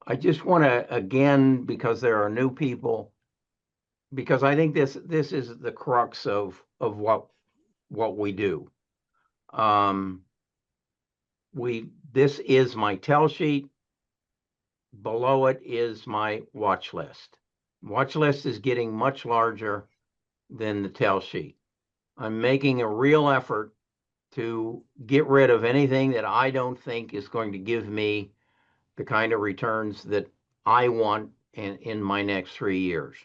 I just want to, again, because there are new people, because I think this is the crux of what we do. Um, this is my tell sheet. Below it is my watch list. Watch list is getting much larger than the tell sheet. I'm making a real effort to get rid of anything that I don't think is going to give me the kind of returns that I want in my next 3 years.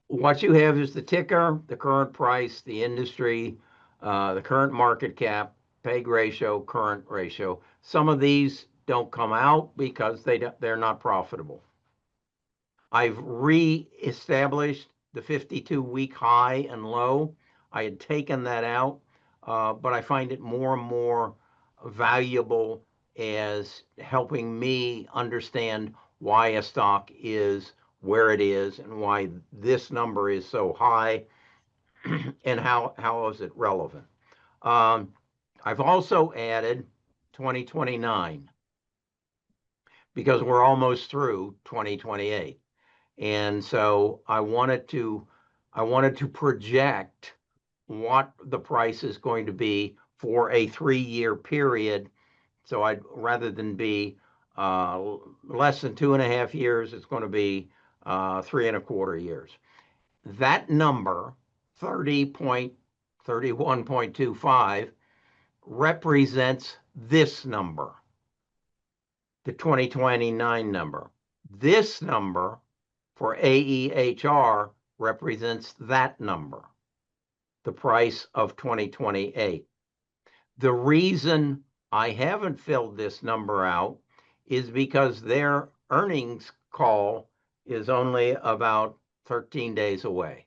What you have is the ticker, the current price, the industry, the current market cap, PEG ratio, current ratio. Some of these don't come out because they're not profitable. I've re-established the 52-week high and low. I had taken that out, but I find it more and more valuable as helping me understand why a stock is where it is and why this number is so high and how is it relevant. Um, I've also added 2029 because we're almost through 2028. And so I wanted to project what the price is going to be for a 3-year period. So I'd rather than be less than 2.5 years, it's going to be 3.25 years. That number, 30.31.25, represents this number, the 2029 number. This number for AEHR represents that number, the price of 2028. The reason I haven't filled this number out is because their earnings call is only about 13 days away.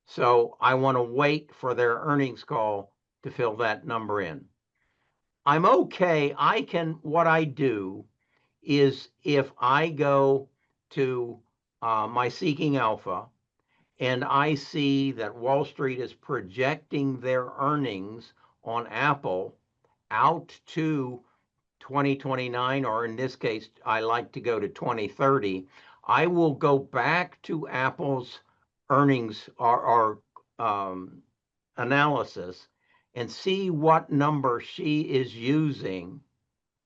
So I want to wait for their earnings call to fill that number in. I'm okay. What I do is if I go to my Seeking Alpha and I see that Wall Street is projecting their earnings on Apple out to 2029, or in this case, I like to go to 2030, I will go back to Apple's earnings or analysis and see what number she is using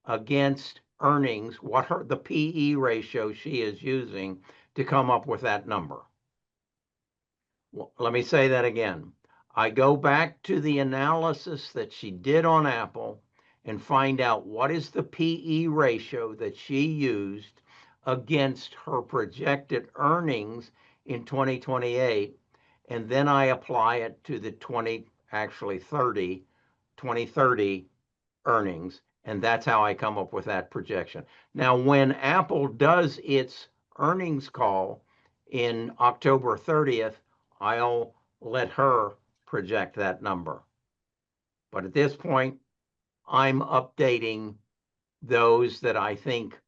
against earnings, what the PE ratio she is using to come up with that number. Well, let me say that again. I go back to the analysis that she did on Apple and find out what is the PE ratio that she used against her projected earnings in 2028. And then I apply it to the 2030 earnings. And that's how I come up with that projection. Now, when Apple does its earnings call in October 30th, I'll let her project that number. But at this point, I'm updating those that I think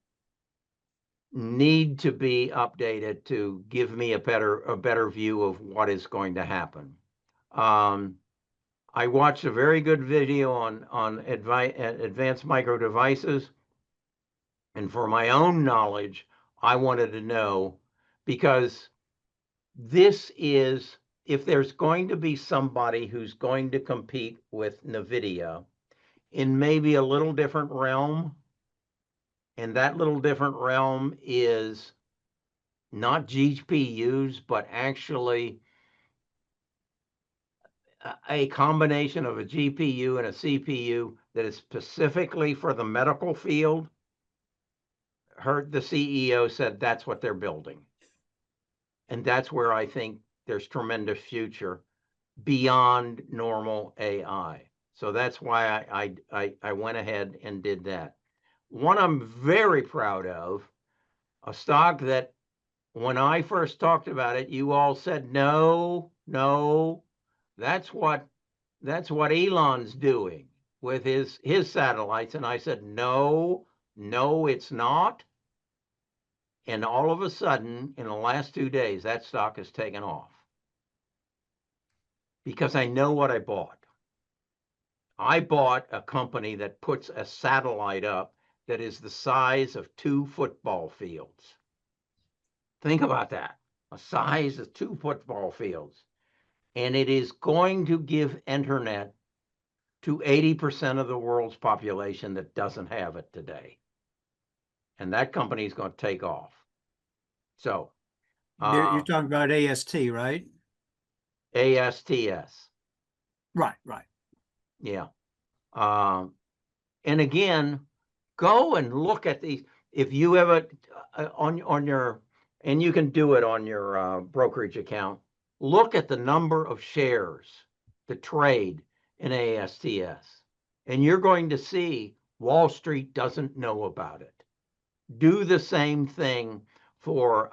need to be updated to give me a better view of what is going to happen. I watched a very good video on advanced micro devices. And for my own knowledge, I wanted to know, because this is, if there's going to be somebody who's going to compete with NVIDIA in maybe a little different realm, and that little different realm is not GPUs, but actually a combination of a GPU and a CPU that is specifically for the medical field. The CEO said that's what they're building. And that's where I think there's tremendous future beyond normal AI. So that's why I went ahead and did that. One I'm very proud of, a stock that when I first talked about it, you all said, no, that's what Elon's doing with his satellites. And I said, no, it's not. And all of a sudden, in the last 2 days, that stock has taken off because I know what I bought. I bought a company that puts a satellite up that is the size of 2 football fields. Think about that. A size of 2 football fields. And it is going to give internet to 80% of the world's population that doesn't have it today. And that company is going to take off. So You're talking about AST, right? ASTS. Right. Yeah. And again, go and look at these. If you have on your, and you can do it on your brokerage account, look at the number of shares to trade in ASTS. And you're going to see Wall Street doesn't know about it. Do the same thing for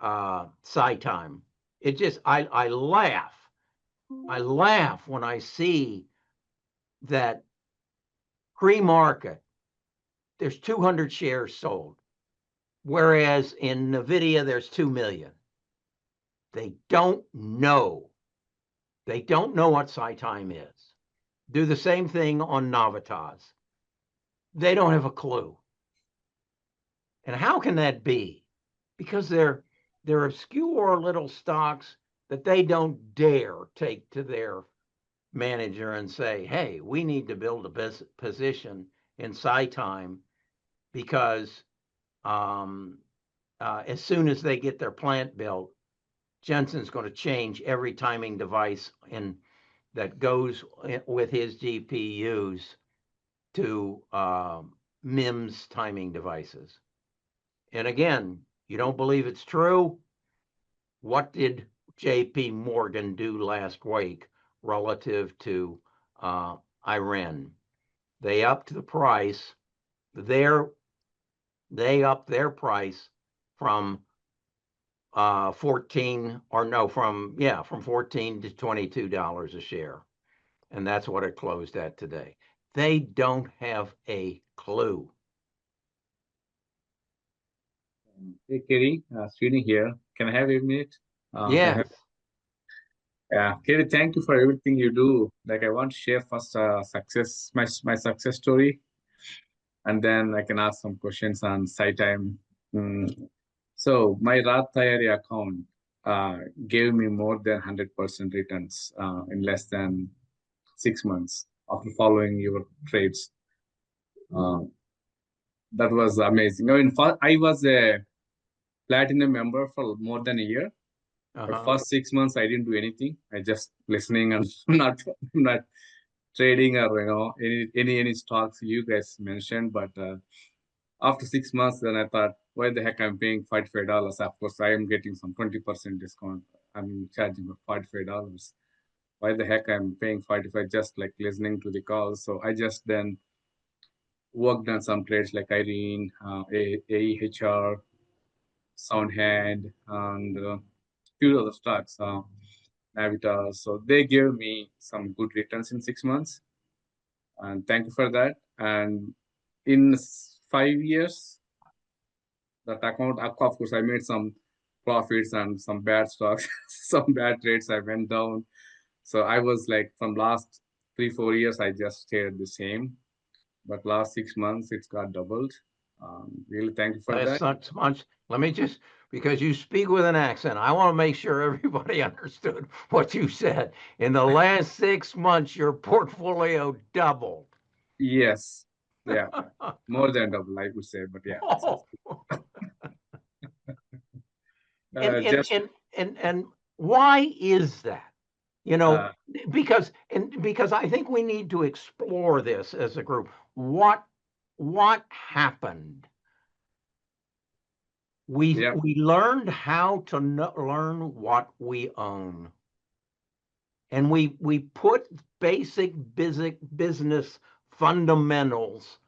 Zeihan. It just, I laugh. I laugh when I see that pre-market, there's 200 shares sold, whereas in NVIDIA, there's 2 million. They don't know. They don't know what Zeihan is. Do the same thing on Navitas. They don't have a clue. And how can that be? Because they're obscure little stocks that they don't dare take to their manager and say, hey, we need to build a position in Zeihan because as soon as they get their plant built, Jensen's going to change every timing device that goes with his GPUs to MIMS timing devices. And again, you don't believe it's true? What did JP Morgan do last week relative to Iran? They upped the price. They upped their price from 14 from $14 to $22 a share. And that's what it closed at today. They don't have a clue. Hey, Kerry, Srini here. Can I have a minute? Yes. Yeah, Kerry, thank you for everything you do. Like, I want to share first my success story, and then I can ask some questions on Zeihan. So my Roth IRA account gave me more than 100% returns in less than 6 months after following your trades. That was amazing. I was a platinum member for more than a year. But first 6 months, I didn't do anything. I just listening and not trading or any stocks you guys mentioned. But after 6 months, then I thought, why the heck I'm paying $45? Of course, I am getting some 20% discount. I'm charging for $45. Why the heck I'm paying 45 just like listening to the calls? So I just then worked on some trades like Irene, AEHR, Soundhand, and few other stocks, Navitas. So they gave me some good returns in 6 months. And thank you for that. And in 5 years, that account, of course, I made some profits and some bad stocks, some bad trades. I went down. So I was like, from last 3-4 years, I just stayed the same. But last 6 months, it's got doubled. Really thank you for that. 6 months. Let me just, because you speak with an accent, I want to make sure everybody understood what you said. In the last 6 months, your portfolio doubled. Yes. Yeah. More than double, I would say, but yeah. Oh. And why is that? Because I think we need to explore this as a group. What happened? We learned how to learn what we own, and we put basic business fundamentals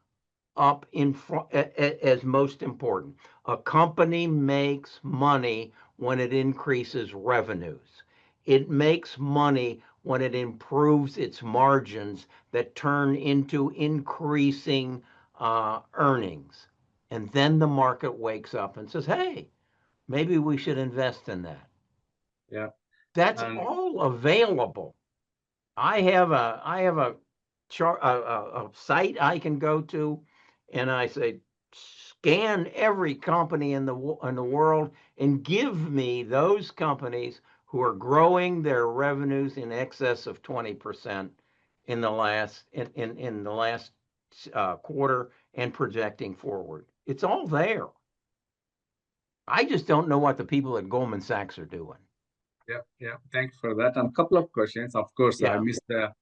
up in front as most important. A company makes money when it increases revenues. It makes money when it improves its margins that turn into increasing earnings. And then the market wakes up and says, hey, maybe we should invest in that. Yeah. That's all available. I have a chart, a site I can go to, and I say, scan every company in the world and give me those companies who are growing their revenues in excess of 20% in the last quarter and projecting forward. It's all there. I just don't know what the people at Goldman Sachs are doing. Yeah. Thanks for that. And a couple of questions. Of course, I missed the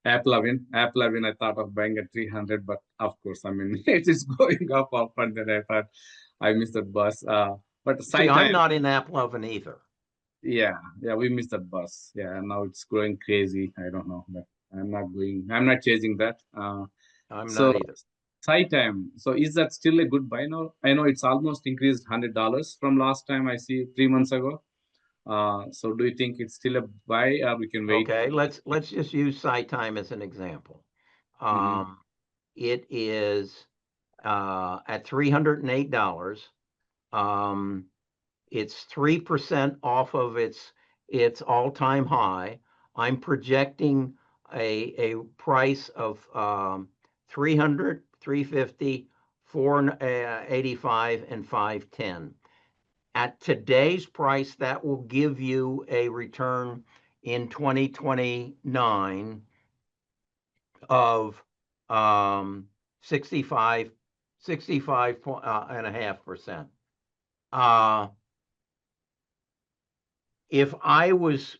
Apple-Avin. Apple-Avin, I thought of buying at 300, but of course, I mean, it is going up, and then I thought I missed that bus. But See, I'm not in Apple-Avin either. Yeah, we missed that bus. Yeah, now it's growing crazy. I don't know, but I'm not chasing that. I'm so, not either. Zeihan. So is that still a good buy now? I know it's almost increased $100 from last time I see 3 months ago. So do you think it's still a buy, or we can wait? Okay, let's just use Zeihan as an example. It is at $308. It's 3% off of its all-time high. I'm projecting a price of 300, 350, 485, and 510. At today's price, that will give you a return in 2029 of 65.5%. If I was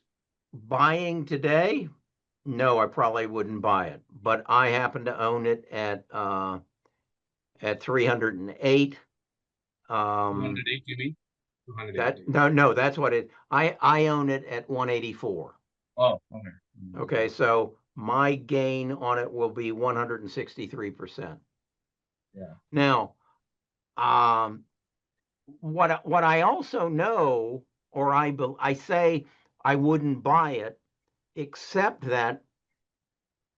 buying today, no, I probably wouldn't buy it. But I happen to own it at 308. 208, you mean? 208. No, that's what it. I own it at 184. Oh, okay. Okay, so my gain on it will be 163%. Yeah. Now, what I also know, or I say I wouldn't buy it, except that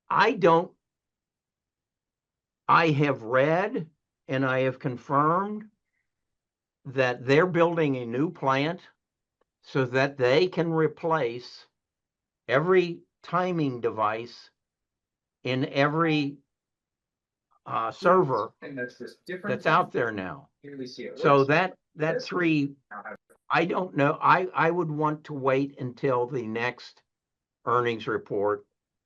I have read and I have confirmed that they're building a new plant so that they can replace every timing device in every server that's out there now. So that three, I don't know. I would want to wait until the next earnings report